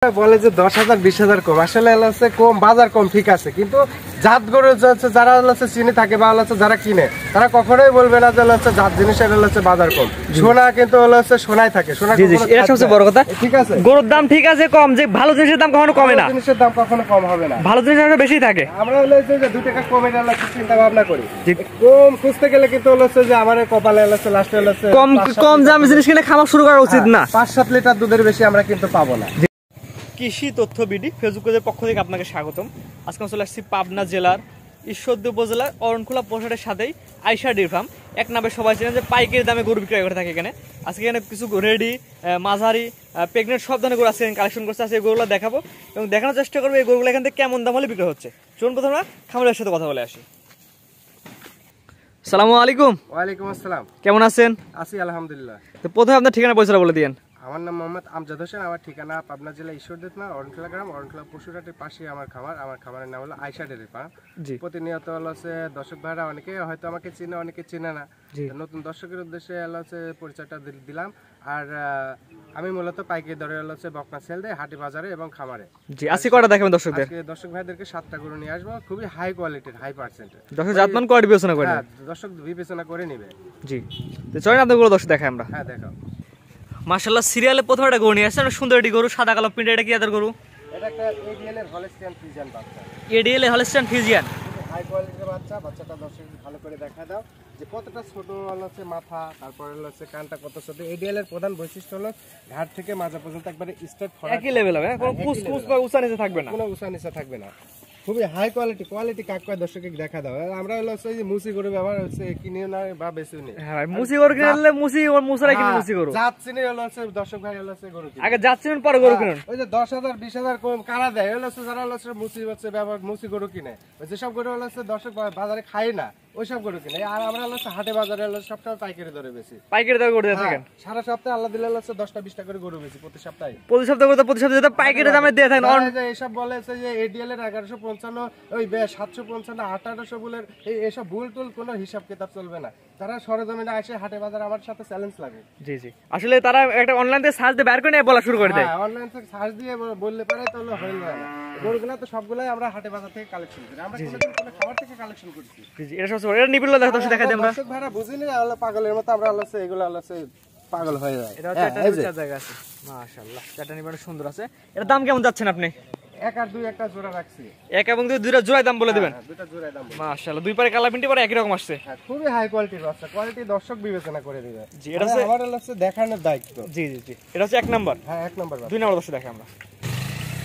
বলে যে 10,000 20,000 কম, আসলে হচ্ছে কম, বাজার কম ঠিক আছে, কিন্তু জাত গরু যারা হচ্ছে চিনি থাকে বা হচ্ছে যারা কিনে তারা কখনোই বলবে না যে হচ্ছে জাত জিনিসের হচ্ছে বাজার কম। সোনা কিন্তু হচ্ছে সোনাই থাকে, সোনা এটা সবচেয়ে বড় কথা। ঠিক আছে, গরুর দাম ঠিক আছে কম, যে ভালো জিনিসের দাম কখনো কমে না, জিনিসের দাম কখনো কম হবে না, ভালো জিনিসের বেশি থাকে। আমরা হচ্ছে যে 2 টাকা কমে গেলে চিন্তা ভাবনা করি, কম খুঁজতে গেলে কিন্তু হচ্ছে যে আমার কপালে হচ্ছে লাস্টে হচ্ছে কম দামি জিনিস কিনে খাওয়া শুরু করা উচিত না। 5-7 লিটার দুধের বেশি আমরা কিন্তু পাবো না। কৃষি তথ্য বিডি ফেসবুক পেজের পক্ষ থেকে আপনাকে স্বাগতম। আজকে চলে আসছি পাবনা জেলার ঈশ্বরদী উপজেলার অরণখোলা পোশাটের সাথেই আয়শা ডেয়ারি ফার্ম, এক নামে সবাই চেনেন, যে পাইকারি দামে গরু বিক্রয় করে থাকে এখানে। আজকে এখানে কিছু রেডি, মাঝারি, প্রেগনেন্ট সব ধরনের গরু আছে কালেকশন করছে। আজকে এই গরুগুলো দেখাবো এবং দেখানোর চেষ্টা করবো এই গরুগুলো এখান থেকে কেমন দাম হলে বিক্রয় হচ্ছে। চলুন প্রথমে খামারের সাথে কথা বলে আসি। আসসালামু আলাইকুম। ওয়ালাইকুম আসসালাম। কেমন আছেন? আছি আলহামদুলিল্লাহ। তো প্রথমে আপনার ঠিকানা পরিচয় বলে দিন। আমার নাম মোহাম্মদ আমজাদ হোসেন, আমার ঠিকানা পাবনা জেলা ঈশ্বরদী থানা অরণখোলা গ্রাম, অরণখোলা পশুরহাটের পাশে আমার খামার। আমার খামারের নাম হলো আয়শা ডেয়ারি ফার্ম। প্রতিনিয়ত হচ্ছে দর্শক ভাইরা অনেকে হয়তো আমাকে চিনে, অনেকে চিনে না, নতুন দর্শকের উদ্দেশ্যে হচ্ছে পরিচয়টা দিলাম। আর আমি মূলত পাইকারি দরে হচ্ছে বকনা সেল দেয় হাটি বাজারে এবং খামারে। জি, আজকে কয়টা দেখাবেন দর্শকদের? দর্শক ভাইদেরকে 7টা গরু নিয়ে আসবো, খুবই হাই কোয়ালিটির, হাই পার্সেন্টের। দর্শক জাতমান কোয়ালিটি বিবেচনা করে, দর্শক বিবেচনা করে নেবে। জি, তো চলেন আপনাদের গরু দর্শক দেখাই আমরা। হ্যাঁ দেখাও। মাশাআল্লাহ, সিরিয়ালে প্রথম একটা গরু নিয়ে আসছেন, সুন্দর একটি গরু, সাদা কালো প্রিন্টের। এটা কি আদার গরু? এটা একটা এডিএল এর হলস্টিয়ান ফ্রিজিয়ান বাচ্চা। এডিএল এর হলস্টিয়ান ফ্রিজিয়ান, হাই কোয়ালিটির বাচ্চা। বাচ্চাটা দর্শক ভালো করে দেখা দাও যে কতটা ছোট হচ্ছে মাথা, তারপরে হচ্ছে কানটা কত ছোট। এডিএল এর প্রধান বৈশিষ্ট্য হলো ঘাট থেকে মাজা পর্যন্ত একবারে স্ট্রেট ফরওয়ার্ড, একই লেভেল হবে, কোনো কুচকুচ বা উঁচা নিচে থাকবে না, কোনো উঁচা নিচে থাকবে না। খুবই হাই কোয়ালিটি কাক কয় দর্শককে দেখা দাও। আমরা হচ্ছে যে মুসি গরু ব্যবহার হচ্ছে কিনে না বা বেশি নেই। হ্যাঁ, মুসি গরু কিনলে মুসি ওর মুসরা কিনে মুসি গরু জাত চিনি হচ্ছে দর্শক ভাই হচ্ছে গরু কিনে আগে জাত চিনেন পরে গরু কিনুন। ওই যে 10,000 20,000 কম কারা দেয় হচ্ছে যারা হচ্ছে মুসি হচ্ছে ব্যবহার মুসি গরু কিনে, যেসব গরু হচ্ছে দর্শক বাজারে খায় না ওইসব গরু কিনে। আর আমরা হচ্ছে হাটে বাজারে সবটা পাইকারি দরে বেশি, পাইকারি দরে গরু দিয়ে থাকেন। সারা সপ্তাহে আল্লাহ দিলে হচ্ছে 10টা 20টা করে গরু বেশি প্রতি সপ্তাহে। প্রতি সপ্তাহে পাইকারি দামে দিয়ে থাকেন। এইসব বলে যে এডিএল এর 1155 ওই 755 1800 বুলের এইসব ভুল টুল কোনো হিসাব কিতাব চলবে না। তারা সরজমিনে আসে হাটে বাজার আমার সাথে চ্যালেঞ্জ লাগে। জি জি, আসলে তারা একটা অনলাইন থেকে সার্চ দিয়ে বের করে নিয়ে বলা শুরু করে দেয়। হ্যাঁ, অনলাইন থেকে সার্চ দিয়ে বললে পারে তাহলে হয়ে যায় না। গরুগুলো তো সবগুলাই আমরা হাটে বাজার থেকে কালেকশন করি, আমরা কোনো খাবার থেকে কালেকশন করছি। জি জি, এটা সবচেয়ে এটা নিবিড় দেখা দেই আমরা। দর্শক ভাইরা বুঝিনি আল্লাহ পাগলের মতো আমরা হচ্ছে এগুলো হচ্ছে পাগল হয়ে যায়। এটা হচ্ছে একটা নিবিড় জায়গা আছে, মাশাআল্লাহ, এটা নিবিড় সুন্দর আছে। এর দাম কেমন যাচ্ছেন আপনি? 1 আর 2 একটা জোড়া রাখছি। 1 এবং 2 দুইটা জোড়ায় দাম বলে দিবেন? হ্যাঁ, দুইটা জোড়ায় দাম। মাশাআল্লাহ, দুই পারে কালার প্রিন্ট পরে একই রকম আসছে। হ্যাঁ, খুবই হাই কোয়ালিটির বাচ্চা, কোয়ালিটি দর্শক বিবেচনা করে দিবে। জি, এটা হচ্ছে আমার হচ্ছে দেখানোর দায়িত্ব। জি জি জি, এটা হচ্ছে 1 নাম্বার। হ্যাঁ, 1 নাম্বার। 2 নাম্বার দর্শক দেখাই আমরা।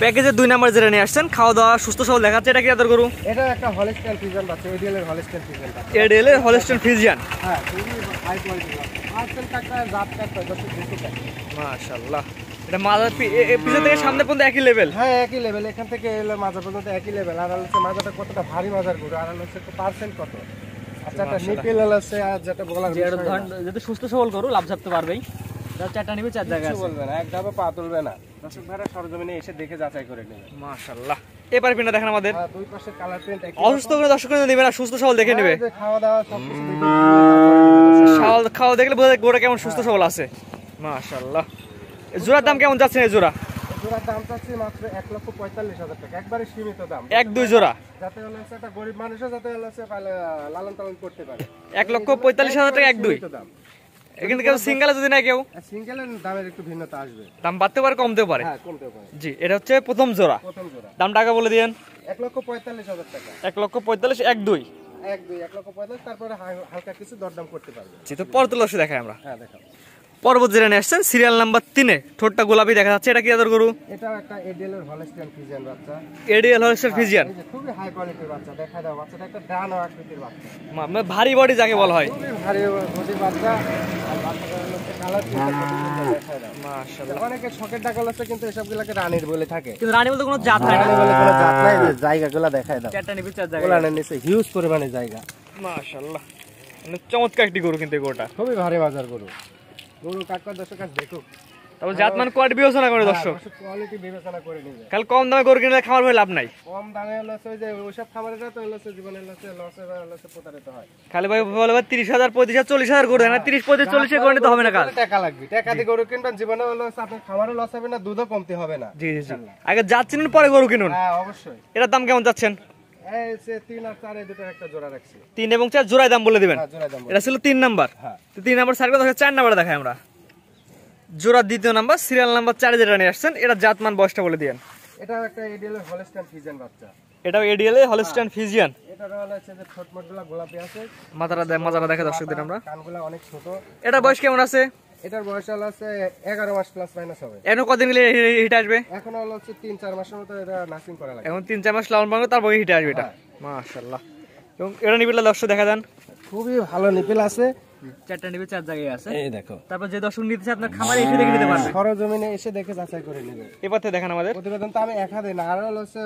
প্যাকেজে 2 নাম্বার যেটা নিয়ে আসছেন, খাওয়া দাওয়া সুস্থ সবল দেখাচ্ছে। এটা কি আদর গরু? এটা একটা হলস্টিয়ান ফ্রিজিয়ান বাচ্চা, এডিএল এর হলস্টিয়ান ফ্রিজিয়ান বাচ্চা। এডিএল এর হলস্টিয়ান ফ্রিজিয়ান, হ্যাঁ, খুবই হাই কোয়ালিটির বাচ্চা। আজকাল কাকা জাত কাকা দর্শক দেখতে পায়। মাশাআল্লাহ, এটা মাঝা পিছে থেকে সামনে পর্যন্ত একই লেভেল। হ্যাঁ, একই লেভেল, এখান থেকে এলো মাজা পর্যন্ত একই লেভেল। আর হচ্ছে মাজাটা কতটা ভারী মাজার গরু, আর হচ্ছে পার্সেন্ট কত। আচ্ছা, একটা নিপেল আছে আর যেটা বলার বিষয় না, যদি সুস্থ সবল গরু লাভ ছাড়তে পারবেই। এটা 4টা নিবে, 4 জায়গা আছে, বলবে না, এক ধাপে পা তুলবে না। দর্শক ভাইরা সরজমিনে এসে দেখে যাচাই করে নেবে। মাশাআল্লাহ, এবারে পিনটা দেখেন আমাদের। হ্যাঁ, দুই পাশে কালার প্রিন্ট একই। অসুস্থ করে দর্শক নেবে না, সুস্থ সবল দেখে নেবে। খাওয়া দাওয়া সবকিছু দেখে খাওয়া দেখলে বোঝা যায় গরুটা কেমন সুস্থ সবল আছে। মাশাআল্লাহ, জোড়ার দাম কেমন যাচ্ছে এই জোড়া? জোড়ার দাম চাচ্ছি মাত্র 1,45,000 টাকা, একবারে সীমিত দাম। 1-2 জোড়া, যাতে হচ্ছে একটা গরিব মানুষও যাতে হচ্ছে লালন পালন করতে পারে। 1,45,000 টাকা 1-2 দাম। কিন্তু কেউ সিঙ্গেলে যদি না কেউ, সিঙ্গেলের দামের একটু ভিন্নতা আসবে, দাম বাড়তে পারে কমতেও পারে। হ্যাঁ, কমতেও পারে। জি, এটা হচ্ছে প্রথম জোড়া। দাম টাকা বলে দিয়েন। 1,45,000 টাকা। 1,45,000 1-2 1,45,000, তারপরে হালকা কিছু দরদাম করতে পারবে। জি, তো পরতলসে দেখাই আমরা। হ্যাঁ, দেখাও। পর্বত জেনে নিয়ে আসছেন, সিরিয়াল নাম্বার 3 এ ঠোঁটটা গোলাপি দেখা যাচ্ছে। এটা কি আদর গরু? এটা একটা এডিএল এর হলস্টিয়ান ফ্রিজিয়ান বাচ্চা। এডিএল হলস্টিয়ান ফ্রিজিয়ান, খুবই হাই কোয়ালিটির বাচ্চা। দেখা দাও, বাচ্চাটা একটা ডানো আকৃতির বাচ্চা, ভারী বডি যাকে বলা হয়। খুবই ভারী বডির বাচ্চা। আর বাচ্চাটার হচ্ছে কালার দেখা দাও, মাশাআল্লাহ। অনেকে শখের ডাকল আছে, কিন্তু এসবগুলোকে রানীর বলে থাকে, কিন্তু রানী বলতে কোনো জাত নাই, রানী বলে কোনো জাত নাই। জায়গাগুলো দেখায় দাও, 4টা নিবে 4 জায়গা, ওলানের নিচে হিউজ পরিমাণে জায়গা। মাশাআল্লাহ, মানে চমৎকার একটি গরু কিন্তু এই গরুটা। খুবই ভারী বাজার গরু। গরু কাকা দর্শক কাছে দেখো, তারপর জাতমান কোয়ালিটি বিবেচনা করে দর্শক, কোয়ালিটি বিবেচনা করে নিবে। খালি কম দামে গরু কিনলে খামার হয়ে লাভ নাই। কম দামে হচ্ছে ওই যে ওইসব খামারেরা তো হচ্ছে জীবনে হচ্ছে লসে প্রতারিত হয়। খালি ভাই বলে ভাই 30,000 35,000 40,000 গরু দেয় না, 30 35 40 করে নিতে হবে না কাজ। টাকা লাগবে, টাকা দিয়ে গরু কিনবেন, জীবনে হচ্ছে আপনার খামারে লস হবে না, দুধও কমতে হবে না। জি জি জি, আগে জাত চিনুন পরে গরু কিনুন। হ্যাঁ অবশ্যই। এটার দাম কেমন যাচ্ছেন? এই যে 3 আর 4 এই দুটোর একটা জোড়া রাখছি। 3 এবং 4 জোড়ায় দাম বলে দিবেন। হ্যাঁ জোড়া দাম। এটা ছিল 3 নাম্বার। হ্যাঁ তো 3 নাম্বার সার্কেল 4 নাম্বারে দেখাই আমরা। জোড়া দ্বিতীয় নাম্বার, সিরিয়াল নাম্বার 4 যেটা নিয়ে আসছেন, এটা জাতমান বয়সটা বলে দিয়েন। এটা একটা এডিএল হলস্টাইন ফ্রিজিয়ান বাচ্চা। এটাও এডিএল হলস্টাইন ফ্রিজিয়ান। এটা হচ্ছে যে ঠোঁটমোটগুলো গোলাপি আছে, মাথাটা দেখা দর্শকদের আমরা। কানগুলো অনেক ছোট। এটা বয়স কেমন আছে? এটার বয়স হচ্ছে 11 মাস প্লাস মাইনাস হবে। এখন কতদিন গেলে হিট আসবে? এখন হচ্ছে 3-4 মাসের মতো এটা নার্সিং করা লাগে। এখন 3-4 মাস লালন পালন তারপর হিট আসবে এটা। মাশাআল্লাহ। এবং এটা নিবিলা দর্শক দেখা যান, খুবই ভালো নিপিল আছে। 4টা নিবে 4 জায়গায় আছে। এই দেখো। তারপর যে দর্শক নিতে চায় আপনার খামারে এসে দেখে নিতে পারবে। সরজমিনে এসে দেখে যাচাই করে নেবে। এবার থেকে দেখেন আমাদের প্রতিবেদন তো আমি একা দেই না, আর হচ্ছে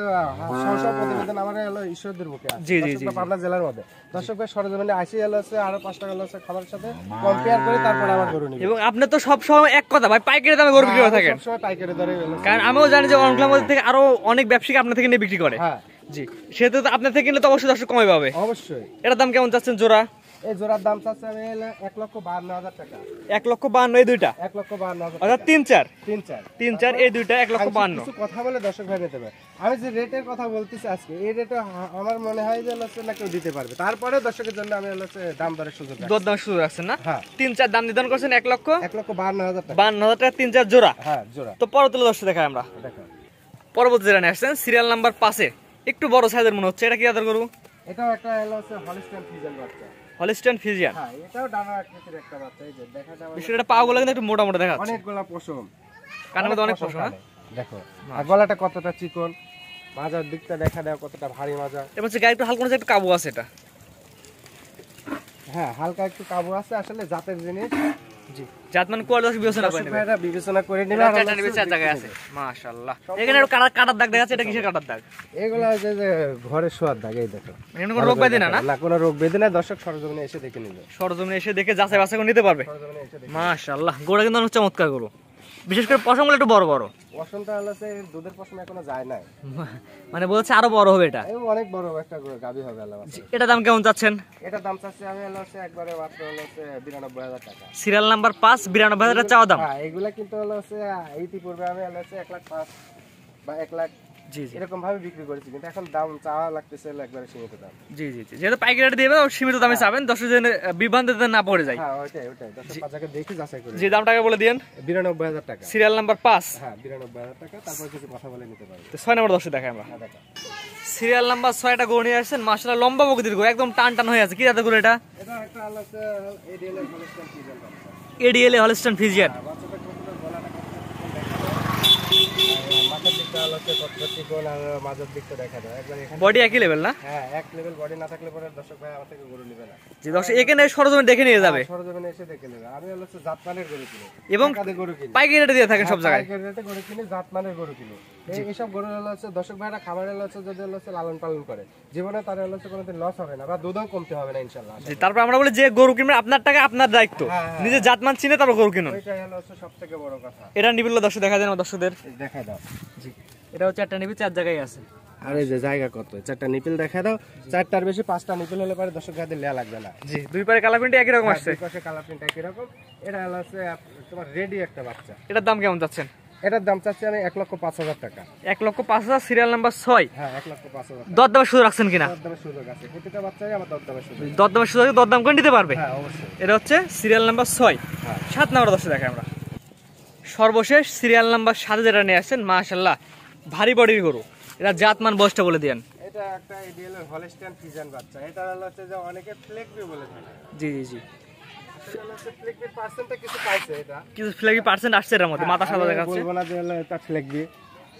সব প্রতিবেদন আমার হলো ঈশ্বরদের বুকে আছে। জি জি জি, পাবনা জেলার মধ্যে দর্শক ভাই সরজমিনে আসি হচ্ছে আরো 5 টাকা হচ্ছে খাবারের সাথে কম্পেয়ার করে তারপর আবার গরু নিবে। এবং আপনি তো সব সময় এক কথা ভাই পাইকারি দামে গরু বিক্রি করে থাকেন। সব সময় পাইকারি দরে হলো, কারণ আমিও জানি যে অনলাইনের মধ্যে থেকে আরো অনেক ব্যবসায়ী আপনার থেকে নিয়ে বিক্রি করে। হ্যাঁ জি, সেহেতু তো আপনার থেকে কিনলে তো অবশ্যই দর্শক কমে পাবে। অবশ্যই। এটার দাম কেমন যাচ্ছেন জোড়া? এই জোড়ার দাম চাচ্ছে আমি 1,52,000 টাকা। 1,52,000 এই দুইটা, 1,52,000 অর্থাৎ 3-4 3-4 এই দুইটা 1,52,000। কিছু কথা বলে দর্শক ভাই নিতে পারে। আমি যে রেটের কথা বলতেছি আজকে, এই রেটে আমার মনে হয় যে হচ্ছে না কেউ দিতে পারবে। তারপরে দর্শকের জন্য আমি হচ্ছে দাম দরের সুযোগ রাখছি। দর দামের সুযোগ রাখছেন না? হ্যাঁ 3-4 দাম নির্ধারণ করছেন 1,52,000 টাকা। 1,52,000 টাকা 3-4 জোড়া। হ্যাঁ জোড়া। তো পরবর্তী দর্শক দেখাই আমরা। দেখো পরবর্তী যেটা নিয়ে আসছেন সিরিয়াল নাম্বার 5-এ একটু বড় সাইজের মনে হচ্ছে, এটা কি আদর গরু? এটাও একটা হচ্ছে হলস্টাইন ফ্রিজিয়ান বাচ্চা। Holstein Friesian. হ্যাঁ এটাও ডানা আকৃতির একটা বাচ্চা। এই যে দেখা যায় বিষয়টা পাগুলো কিন্তু একটু মোটা মোটা দেখা যাচ্ছে, অনেকগুলা পশম, কানের মধ্যে অনেক পশম। হ্যাঁ দেখো আর গলাটা কতটা চিকন, মাজার দিকটা দেখা দেয় কতটা ভারী মাজা। এবার হচ্ছে গায়ে একটু হালকা একটু কাবু আছে এটা। হ্যাঁ হালকা একটু কাবু আছে, আসলে জাতের জিনিস। জি, জাতমান কোয়ালিটি বিবেচনা করে নেবেন। এটা বিবেচনা করে নেবে। এটা চারটা নিবে 4 জায়গায় আছে। মাশাআল্লাহ। এখানে একটু কাটার দাগ দেখা যাচ্ছে, এটা কিসের কাটার দাগ? এগুলা যে ঘরে শোয়ার দাগ। এই দেখো এখানে কোনো রোগ ব্যাধি না? না কোনো রোগ ব্যাধি না। দর্শক সরজমিনে এসে দেখে নিবে। সরজমিনে এসে দেখে যাচাই বাছাই করে নিতে পারবে। সরজমিনে এসে দেখে। মাশাআল্লাহ, গোড়া কিন্তু অনেক চমৎকার গরু, বিশেষ করে পশমগুলো একটু বড় বড়। পশমটা হচ্ছে দুধের পশম এখনো যায় নাই, মানে বলছে আরো বড় হবে এটা। এই অনেক বড় একটা গাবি হবে আল্লাহ। এটা দাম কেমন চাচ্ছেন? এটা দাম চাচ্ছি আমি হচ্ছে একবারে মাত্র হচ্ছে 92,000 টাকা। সিরিয়াল নাম্বার 5 92,000 টাকা চাওয়া দাম। হ্যাঁ এগুলা কিন্তু হচ্ছে ইতিপূর্বে আমি হচ্ছে 1,05,000 বা 1,00,000 জি জি এরকম ভাবে বিক্রি করেছি, কিন্তু এখন দাম চাওয়া লাগতেছে একবারে সীমিত দাম। জি জি জি, যেহেতু পাইকারি রেট দিবে সীমিত দামে চাবেন, দর্শক যেন বিভ্রান্তিতে না পড়ে যায়। হ্যাঁ ওইটাই দর্শক বাজারে দেখে যাচাই করে। যে দামটাকে বলে দিয়েন 92,000 টাকা। Serial number 5। হ্যাঁ 92,000 টাকা। তারপর কিছু কথা বলে নিতে পারবে। তো 6 নম্বর দর্শক দেখাই আমরা। হ্যাঁ দেখা। সিরিয়াল নাম্বার 6টা গরু নিয়ে আসছেন, মাশাআল্লাহ লম্বা প্রকৃতির গরু, একদম টান টান হয়ে আছে। কি জাতের গরু এটা? এটা একটা হচ্ছে এডিএল এর হলস্টাইন ফ্রিজিয়ান বাচ্চা। ADL Holstein Friesian. বাচ্চাটা কতটা গলাটা মাথার দিকটা হচ্ছে কতটা চিকন আর মাজার দিকটা দেখা যায় একবার। এখানে বডি একই লেভেল না? হ্যাঁ এক লেভেল বডি না থাকলে পরে দর্শক ভাই আমার থেকে গরু নেবে না। জি দর্শক এখানে সরজমিনে দেখে নিয়ে যাবে, সরজমিনে এসে দেখে নেবে। আমি হচ্ছে জাতমানের গরু কিনি এবং টাকা গরু কিনি, পাইকারি রেটে দিয়ে থাকেন সব জায়গায়। পাইকারি রেটে গরু কিনি, জাতমানের গরু কিনি। এইসব গরু হচ্ছে দর্শক ভাইরা খাবারের হচ্ছে যদি হচ্ছে লালন পালন করে জীবনে তার হচ্ছে কোনোদিন লস হবে না বা দুধও কমতে হবে না ইনশাআল্লাহ। জি, তারপর আমরা বলি যে গরু কিনবেন আপনার টাকা আপনার দায়িত্ব, নিজে জাতমান চিনে তারপর গরু কিনুন, এটাই হচ্ছে সবথেকে বড় কথা। এটা নিবিল দর্শক দেখা যায় না দর্শকদের দেখা দাও। জি, এটাও 4টা নিবি 4 জায়গায় আছে। আর এই যে জায়গা কত, 4টা নিপিল দেখা দাও। 4টার বেশি 5টা নিপিল হলে পরে দর্শক ভাইদের লেয়া লাগবে না। জি, দুই পারে কালার প্রিন্ট একই রকম আসছে, দুই পাশে কালার প্রিন্ট একই রকম। এটা হচ্ছে তোমার রেডি একটা বাচ্চা। এটার দাম কেমন যাচ্ছেন? এটার দাম চাচ্ছি আমি 1,05,000 টাকা। 1,05,000 সিরিয়াল নাম্বার 6। হ্যাঁ 1,05,000 টাকা। দরদামের সুযোগ রাখছেন কিনা? দরদামের সুযোগ আছে, প্রতিটা বাচ্চাই আমার দরদামের সুযোগ। দরদামের সুযোগ দরদাম করে নিতে পারবে। হ্যাঁ অবশ্যই। এটা হচ্ছে সিরিয়াল নাম্বার 6। হ্যাঁ 7 নাম্বার দর্শক দেখাই আমরা। সর্বশেষ সিরিয়াল নাম্বার 7 যেটা নিয়ে আসছেন, মাশাআল্লাহ ভারী বডির গরু, এটা জাতমান বয়সটা বলে দেন। এটা একটা এডিএল এর হলস্টাইন ফ্রিজিয়ান বাচ্চা। এটা হচ্ছে যে অনেকে ফ্লেকবি বলে থাকে। জি জি জি, এটা হচ্ছে ফ্লেকবি পার্সেন্টটা কিছু পাইছে। এটা কিছু ফ্ল্যাগি পার্সেন্ট আসছে এর মধ্যে, মাথা সাদা দেখাচ্ছে। বলবো না যে এটা ফ্লেকবি,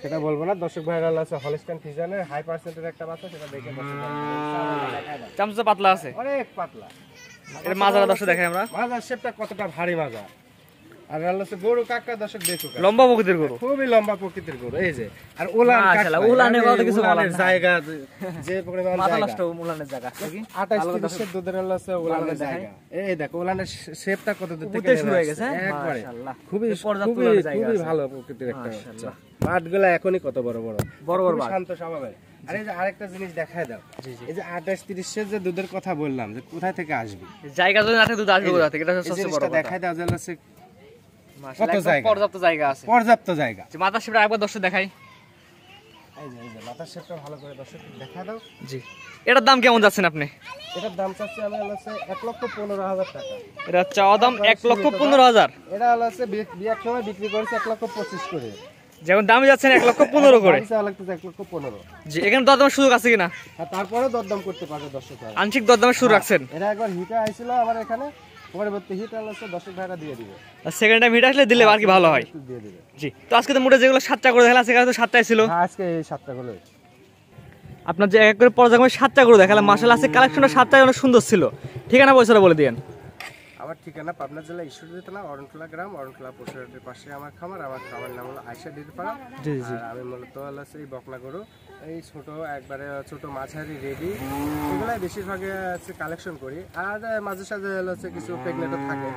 সেটা বলবো না। দর্শক ভাইরা হচ্ছে হলস্টাইন ফ্রিজিয়ানের হাই পার্সেন্টের একটা বাচ্চা, সেটা দেখে দর্শক ভাইরা চামচা পাতলা আছে, অনেক পাতলা। এর মাজারা দর্শক দেখাই আমরা। মাজার শেপটা কতটা ভারী মাজা। আর হচ্ছে গরু কাকা দর্শক দেখুক, লম্বা প্রকৃতির গরু, খুবই লম্বা প্রকৃতির গরু। এই যে আর উলান মাশাআল্লাহ, উলানের কথা কিছু বলার উলানের নাই। জায়গা যে পরিমাণ মাথা জায়গা, নষ্ট উলানের জায়গা দেখি 28-30 এর দুধের হচ্ছে উলানের জায়গা। এই দেখো উলানের শেপটা কত দূর থেকে উঠে শুরু হয়ে নেমে গেছে, আসছে, একবারে মাশাআল্লাহ। খুবই পর্যাপ্ত খুবই উলানের জায়গা খুবই আছে। ভালো প্রকৃতির একটা মাশাআল্লাহ। মাঠগুলা এখনই কত বড় বড় বড় খুবই মাঠ। শান্ত স্বভাবের। আর এই যে আরেকটা জিনিস দেখায় দাও, এই যে 28-30 এর যে দুধের কথা বললাম, যে কোথায় থেকে আসবে জায়গা যদি না থাকে দুধ আসবে কোথা থেকে, এটা এই সবচেয়ে বড় জিনিসটা কথা। দেখায় দাও যে হচ্ছে মাশাআল্লাহ, কত একদম জায়গা? পর্যাপ্ত জায়গা আছে। পর্যাপ্ত জায়গা। যে মাথা শেপটা একবার দর্শক দেখাই। এই যে মাথার শেপটা ভালো করে দর্শক দেখা দাও। জি, এটার দাম কেমন যাচ্ছেন আপনি? এটার দাম চাচ্ছি আমি হচ্ছে 1,15,000 টাকা। এটা চাওয়া দাম 1,15,000। এটা হচ্ছে বিয়ার সময় বিক্রি করেছে 1,25,000 করে। যেমন দামে যাচ্ছেন 1,15,000 করে। পয়সা লাগতেছে 1,15,000। জি, এখানে দরদামের সুযোগ আছে কিনা? আর তারপরেও দরদাম করতে পারবে দর্শক ভাই। আংশিক দরদামের সুযোগ রাখছেন। এরা একবার হিটে আইছিল আমার এখানে, পরবর্তী হিট হচ্ছে দর্শক ভাইরা দিয়ে দিবে, আর সেকেন্ড টাইম হিট আসলে দিলে আর কি ভালো হয়। একটু দিয়ে দিবে। জি, তো আজকে তো মোটে যেগুলো 7টা করে দেখালাম, সেখানে তো 7টাই ছিল। হ্যাঁ, আজকে এই 7টা গুলো। আপনার যে এক করে পর্যায়ক্রমে 7টা করে দেখালাম, মাশাআল্লাহ আজকে কালেকশনটা 7টাই অনেক সুন্দর ছিল। ঠিকানা পয়সাটা বলে দিয়েন। আমার ঠিকানা পাবনা জেলা ঈশ্বরদী থানা অরণখোলা গ্রাম, অরণখোলা পশুহাটের পাশে আমার খামার। আমার খামার নাম হলো আয়শা ডেইরি ফার্ম। জি জি। আর আমি মূলত হলো এই বকনা গরু, এই ছোট একবারে ছোট মাঝারি রেডি, এগুলাই বেশিরভাগ কালেকশন করি। আর মাঝে সাঝে হচ্ছে কিছু প্রেগনেন্টও থাকে।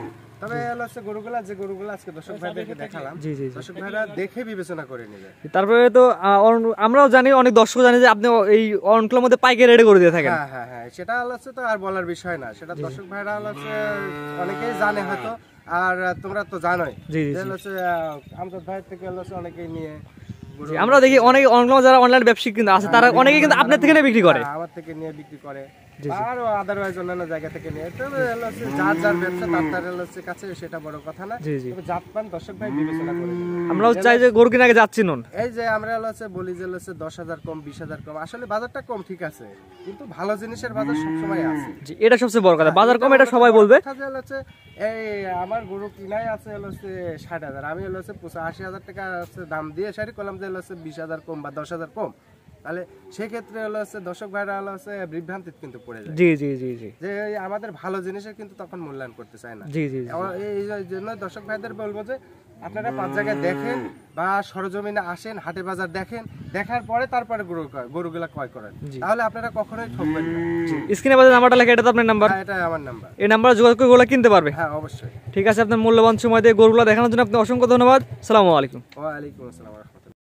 তবে হচ্ছে গরুগুলা, যে গরুগুলা আজকে দর্শক ভাইদেরকে দেখালাম, জি জি। দর্শক ভাইরা দেখে বিবেচনা করে নেবে। তারপরে তো আমরাও জানি, অনেক দর্শক জানি যে আপনি এই অরণখোলার মধ্যে পাইকারি রেডি করে দিয়ে থাকেন। হ্যাঁ হ্যাঁ হ্যাঁ, সেটা হচ্ছে তো আর বলার বিষয় না, সেটা দর্শক ভাইরা হচ্ছে অনেকেই জানে হয়তো। আর তোমরা তো জানোই জি জি। যে হচ্ছে আমজাদ ভাইয়ের থেকে হচ্ছে অনেকেই নিয়ে গরু জি, আমরা দেখি অনেক অনলাইন যারা অনলাইন ব্যবসায়িক কিন্তু আছে, তারা অনেকেই কিন্তু আপনার থেকে নিয়ে বিক্রি করে। আমার থেকে নিয়ে বিক্রি করে, আর আদারওয়াইজ অন্যান্য জায়গা থেকে নিয়ে। তবে হচ্ছে যার যার ব্যবসা তার হচ্ছে কাছে, সেটা বড় কথা না। জি জি। তবে জাতপান দর্শক ভাই বিবেচনা করে নেবে। আমরাও চাই যে গরু কিনা আগে যাচ্ছি নুন। এই যে আমরা হচ্ছে বলি যে হচ্ছে 10,000 কম, 20,000 কম, আসলে বাজারটা কম ঠিক আছে, কিন্তু ভালো জিনিসের বাজার সবসময় আছে। জি, এটা সবচেয়ে বড় কথা। বাজার কম, এটা সবাই বলবে। কথা যে হচ্ছে এই আমার গরু কিনাই আছে হচ্ছে 60,000, আমি হচ্ছে 85,000 টাকা হচ্ছে দাম দিয়ে শাড়ি করলাম যে হচ্ছে 20,000 কম বা 10,000 কম, তাহলে সেক্ষেত্রে হচ্ছে দর্শক ভাইরা হচ্ছে বিভ্রান্তিতে কিন্তু পড়ে যায়। জি জি জি জি। যে এই আমাদের ভালো জিনিসের কিন্তু তখন মূল্যায়ন করতে চায় না। জি জি জি। এই জন্য দর্শক ভাইদের বলবো যে আপনারা 5 জায়গায় দেখেন বা সরজমিনে আসেন, হাটে বাজার দেখেন, দেখার পরে তারপরে গরুগুলা ক্রয় করেন, তাহলে আপনারা কখনোই ঠকবেন না। স্ক্রিনে বাজার নাম্বারটা লেখা, এটা তো আপনার নাম্বার। হ্যাঁ, এটা আমার নাম্বার। এই নাম্বারে যোগাযোগ করে গরুগুলো কিনতে পারবে। হ্যাঁ, অবশ্যই। ঠিক আছে, আপনার মূল্যবান সময় দিয়ে গরুগুলো দেখানোর জন্য আপনি অসংখ্য ধন্যবাদ। আসসালামু আলাইকুম। ওয়ালাইকুম আসসালাম।